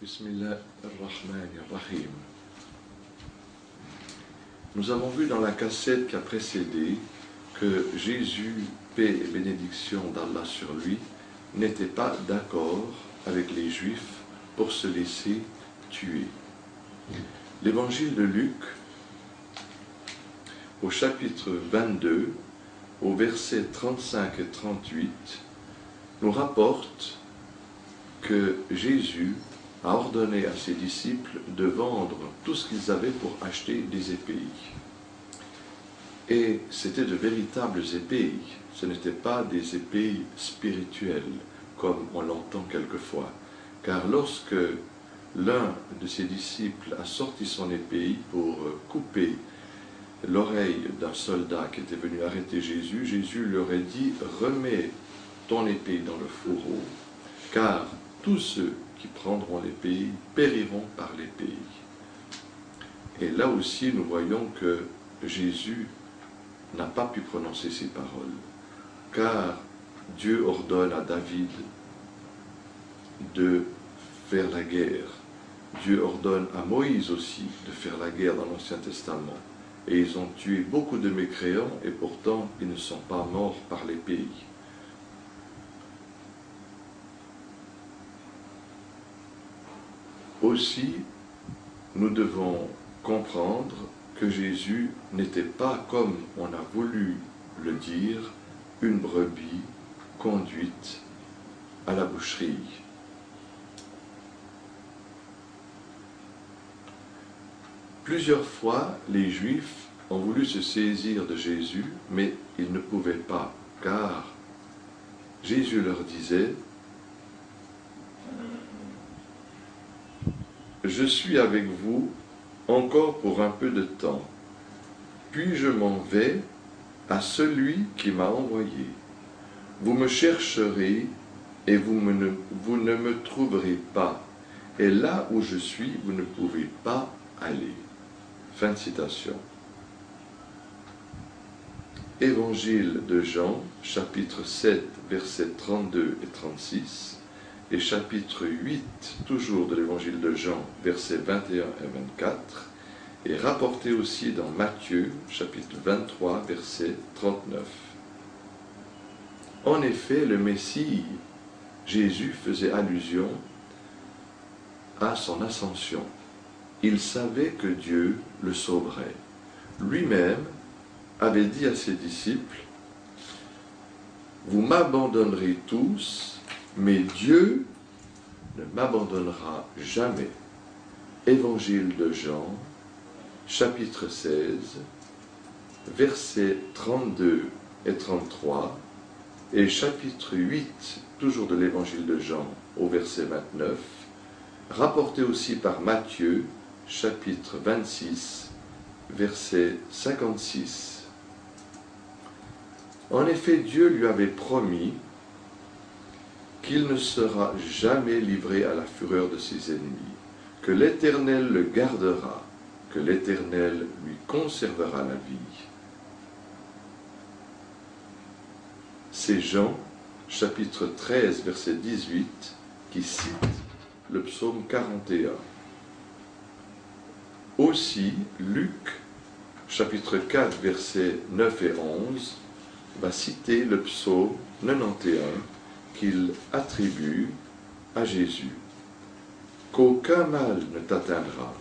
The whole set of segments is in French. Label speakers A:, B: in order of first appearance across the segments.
A: Bismillah ar-Rahman ar-Rahim. Nous avons vu dans la cassette qui a précédé que Jésus, paix et bénédiction d'Allah sur lui, n'était pas d'accord avec les Juifs pour se laisser tuer. L'évangile de Luc, au chapitre 22, au versets 35 et 38, nous rapporte que Jésus a ordonné à ses disciples de vendre tout ce qu'ils avaient pour acheter des épées. Et c'était de véritables épées, ce n'étaient pas des épées spirituelles, comme on l'entend quelquefois. Car lorsque l'un de ses disciples a sorti son épée pour couper l'oreille d'un soldat qui était venu arrêter Jésus, Jésus leur a dit « Remets ton épée dans le fourreau, car tous ceux qui prendront l'épée périront par l'épée. » Et là aussi, nous voyons que Jésus n'a pas pu prononcer ces paroles, car Dieu ordonne à David de faire la guerre. Dieu ordonne à Moïse aussi de faire la guerre dans l'Ancien Testament. Et ils ont tué beaucoup de mécréants, et pourtant ils ne sont pas morts par l'épée. Aussi, nous devons comprendre que Jésus n'était pas, comme on a voulu le dire, une brebis conduite à la boucherie. Plusieurs fois, les Juifs ont voulu se saisir de Jésus, mais ils ne pouvaient pas, car Jésus leur disait « Je suis avec vous encore pour un peu de temps, puis je m'en vais à celui qui m'a envoyé. Vous me chercherez et vous ne me trouverez pas, et là où je suis, vous ne pouvez pas aller. » Fin de citation. Évangile de Jean, chapitre 7, versets 32 et 36, et chapitre 8, toujours de l'évangile de Jean, versets 21 et 24, et rapporté aussi dans Matthieu, chapitre 23, verset 39. En effet, le Messie, Jésus, faisait allusion à son ascension. Il savait que Dieu le sauverait. Lui-même avait dit à ses disciples, « Vous m'abandonnerez tous, mais Dieu ne m'abandonnera jamais. » Évangile de Jean, chapitre 16, versets 32 et 33, et chapitre 8, toujours de l'évangile de Jean, au verset 29, rapporté aussi par Matthieu, chapitre 26, verset 56. En effet, Dieu lui avait promis qu'il ne sera jamais livré à la fureur de ses ennemis, que l'Éternel le gardera, que l'Éternel lui conservera la vie. C'est Jean, chapitre 13, verset 18, qui cite le psaume 41. Aussi, Luc, chapitre 4, versets 9 et 11, va citer le psaume 91 qu'il attribue à Jésus. « Qu'aucun mal ne t'atteindra,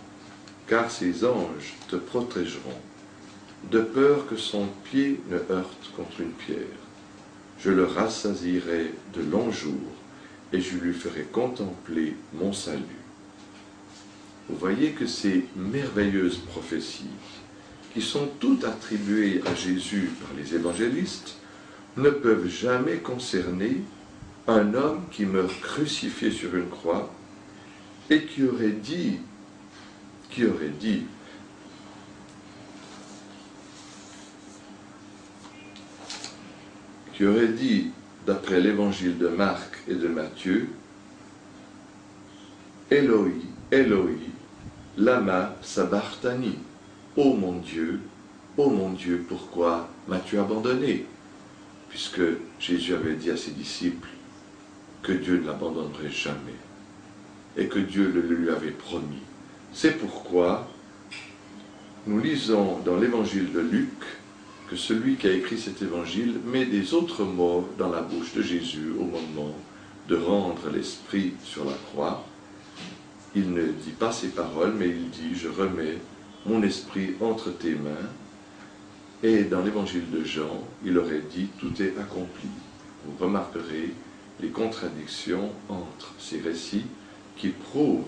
A: car ses anges te protégeront, de peur que son pied ne heurte contre une pierre. Je le rassasierai de longs jours, et je lui ferai contempler mon salut. » Vous voyez que ces merveilleuses prophéties, qui sont toutes attribuées à Jésus par les évangélistes, ne peuvent jamais concerner un homme qui meurt crucifié sur une croix et qui aurait dit, d'après l'évangile de Marc et de Matthieu, « Eloi, Eloi, lama sabachthani, ô mon Dieu, pourquoi m'as-tu abandonné ?» Puisque Jésus avait dit à ses disciples que Dieu ne l'abandonnerait jamais. et que Dieu le lui avait promis. C'est pourquoi nous lisons dans l'évangile de Luc que celui qui a écrit cet évangile met des autres mots dans la bouche de Jésus au moment de rendre l'Esprit sur la croix. Il ne dit pas ces paroles, mais il dit « Je remets mon esprit entre tes mains ». Et dans l'évangile de Jean, il aurait dit « Tout est accompli ». Vous remarquerez les contradictions entre ces récits qui prouvent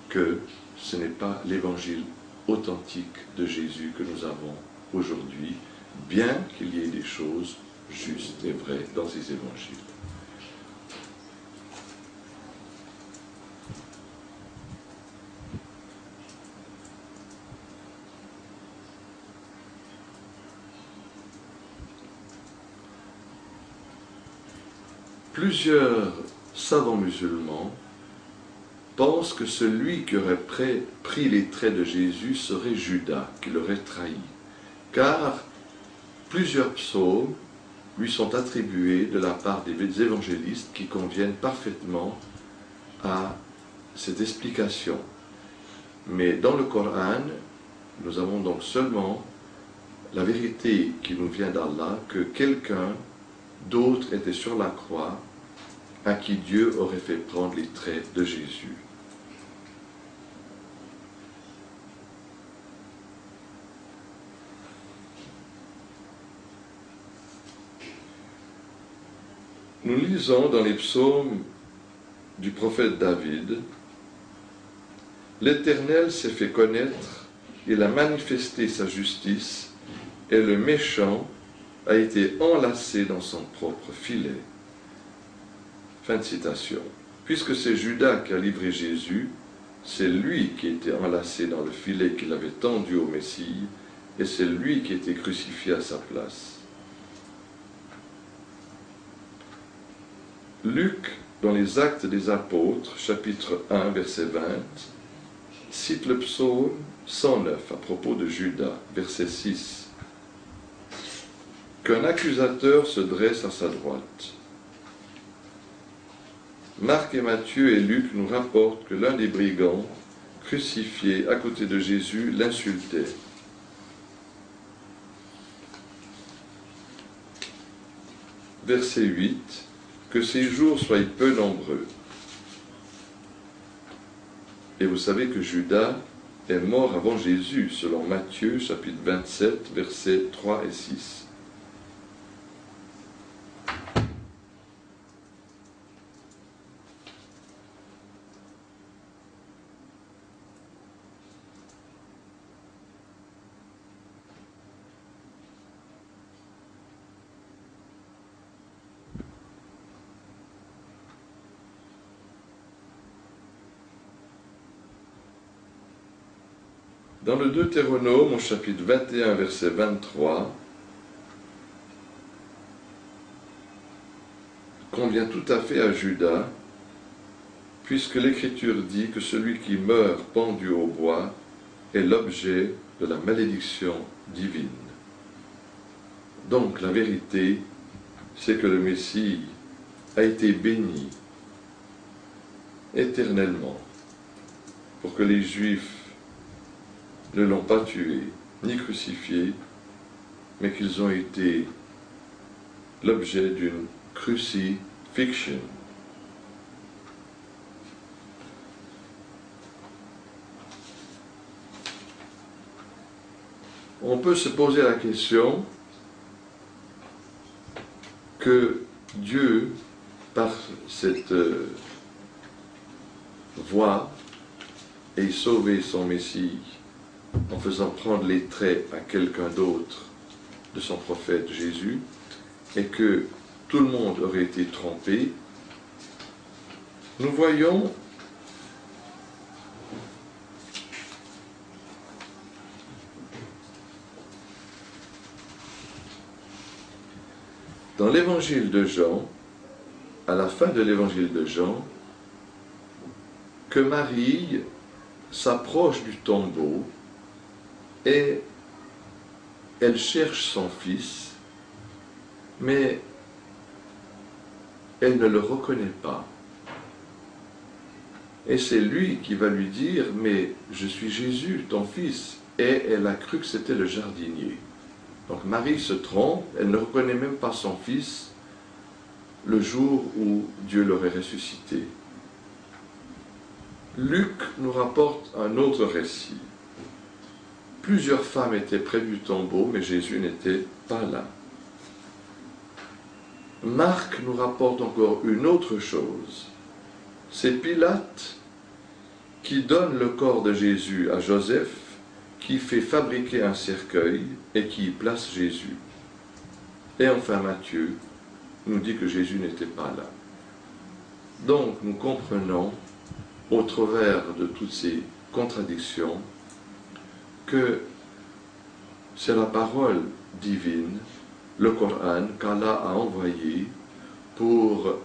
A: que ce n'est pas l'évangile authentique de Jésus que nous avons aujourd'hui, bien qu'il y ait des choses justes et vraies dans ces évangiles. Plusieurs savants musulmans pensent que celui qui aurait pris les traits de Jésus serait Judas, qui l'aurait trahi, car plusieurs psaumes lui sont attribués de la part des évangélistes qui conviennent parfaitement à cette explication. Mais dans le Coran, nous avons donc seulement la vérité qui nous vient d'Allah, que quelqu'un d'autre était sur la croix, à qui Dieu aurait fait prendre les traits de Jésus. Nous lisons dans les psaumes du prophète David, « L'Éternel s'est fait connaître, il a manifesté sa justice, et le méchant a été enlacé dans son propre filet. » Fin de citation. Puisque c'est Judas qui a livré Jésus, c'est lui qui était enlacé dans le filet qu'il avait tendu au Messie, et c'est lui qui était crucifié à sa place. Luc, dans les Actes des Apôtres, chapitre 1, verset 20, cite le psaume 109 à propos de Judas, verset 6. « Qu'un accusateur se dresse à sa droite. » Marc et Matthieu et Luc nous rapportent que l'un des brigands, crucifié à côté de Jésus, l'insultait. Verset 8. Que ces jours soient peu nombreux. Et vous savez que Judas est mort avant Jésus, selon Matthieu, chapitre 27, versets 3 et 6. Dans le Deutéronome, au chapitre 21, verset 23, convient tout à fait à Judas, puisque l'Écriture dit que celui qui meurt pendu au bois est l'objet de la malédiction divine. Donc la vérité, c'est que le Messie a été béni éternellement pour que les Juifs ne l'ont pas tué, ni crucifié, mais qu'ils ont été l'objet d'une crucifixion. On peut se poser la question que Dieu, par cette voie, ait sauvé son Messie en faisant prendre les traits à quelqu'un d'autre de son prophète Jésus, et que tout le monde aurait été trompé. Nous voyons dans l'évangile de Jean, à la fin de l'évangile de Jean, que Marie s'approche du tombeau et elle cherche son fils, mais elle ne le reconnaît pas. Et c'est lui qui va lui dire, mais je suis Jésus, ton fils. Et elle a cru que c'était le jardinier. Donc Marie se trompe, elle ne reconnaît même pas son fils le jour où Dieu l'aurait ressuscité. Luc nous rapporte un autre récit. Plusieurs femmes étaient près du tombeau, mais Jésus n'était pas là. Marc nous rapporte encore une autre chose. C'est Pilate qui donne le corps de Jésus à Joseph, qui fait fabriquer un cercueil et qui y place Jésus. Et enfin Matthieu nous dit que Jésus n'était pas là. Donc nous comprenons, au travers de toutes ces contradictions, que c'est la parole divine, le Coran, qu'Allah a envoyé pour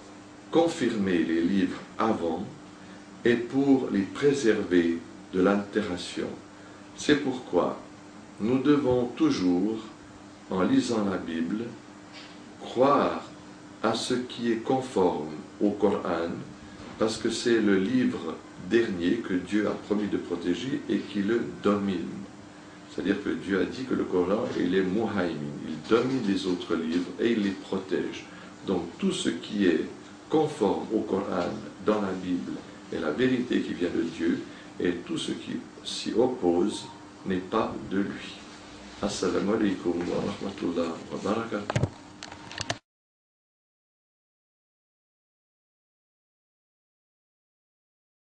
A: confirmer les livres avant et pour les préserver de l'altération. C'est pourquoi nous devons toujours, en lisant la Bible, croire à ce qui est conforme au Coran, parce que c'est le livre dernier que Dieu a promis de protéger et qui le domine. C'est-à-dire que Dieu a dit que le Coran, il est muhaymin, il domine les autres livres et il les protège. Donc tout ce qui est conforme au Coran dans la Bible est la vérité qui vient de Dieu, et tout ce qui s'y oppose n'est pas de lui. Assalamu alaikum wa rahmatullah wa barakatuh.